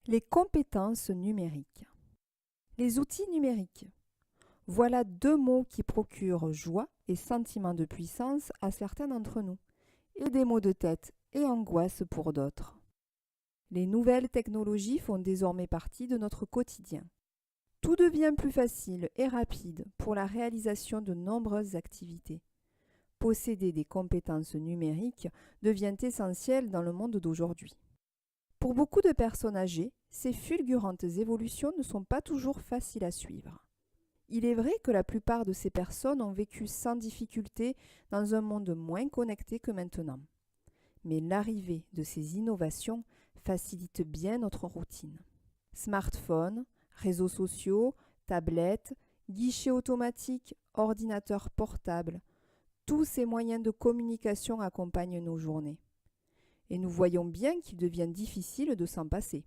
Les compétences numériques. Les outils numériques. Voilà deux mots qui procurent joie et sentiment de puissance à certains d'entre nous, et des maux de tête et angoisse pour d'autres. Les nouvelles technologies font désormais partie de notre quotidien. Tout devient plus facile et rapide pour la réalisation de nombreuses activités. Posséder des compétences numériques devient essentiel dans le monde d'aujourd'hui. Pour beaucoup de personnes âgées, ces fulgurantes évolutions ne sont pas toujours faciles à suivre. Il est vrai que la plupart de ces personnes ont vécu sans difficulté dans un monde moins connecté que maintenant. Mais l'arrivée de ces innovations facilite bien notre routine. Smartphones, réseaux sociaux, tablettes, guichets automatiques, ordinateurs portables, tous ces moyens de communication accompagnent nos journées. Et nous voyons bien qu'il devient difficile de s'en passer.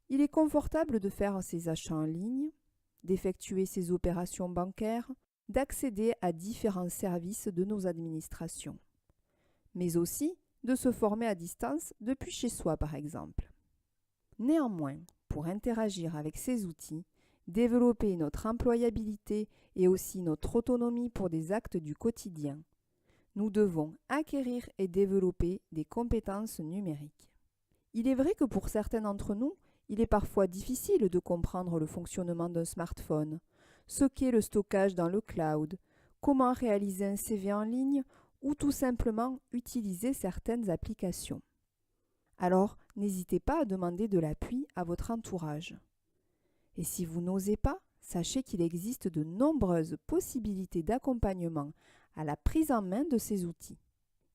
Il est confortable de faire ses achats en ligne, d'effectuer ses opérations bancaires, d'accéder à différents services de nos administrations, mais aussi de se former à distance depuis chez soi par exemple. Néanmoins, pour interagir avec ces outils, développer notre employabilité et aussi notre autonomie pour des actes du quotidien, nous devons acquérir et développer des compétences numériques. Il est vrai que pour certains d'entre nous, il est parfois difficile de comprendre le fonctionnement d'un smartphone, ce qu'est le stockage dans le cloud, comment réaliser un CV en ligne ou tout simplement utiliser certaines applications. Alors, n'hésitez pas à demander de l'appui à votre entourage. Et si vous n'osez pas, sachez qu'il existe de nombreuses possibilités d'accompagnement à la prise en main de ces outils.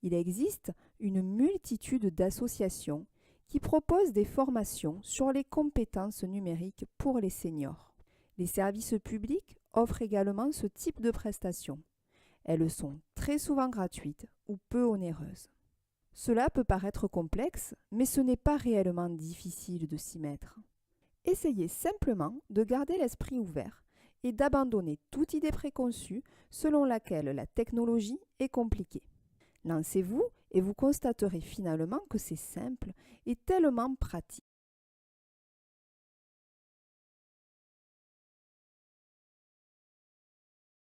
Il existe une multitude d'associations qui proposent des formations sur les compétences numériques pour les seniors. Les services publics offrent également ce type de prestations. Elles sont très souvent gratuites ou peu onéreuses. Cela peut paraître complexe, mais ce n'est pas réellement difficile de s'y mettre. Essayez simplement de garder l'esprit ouvert et d'abandonner toute idée préconçue selon laquelle la technologie est compliquée. Lancez-vous et vous constaterez finalement que c'est simple et tellement pratique.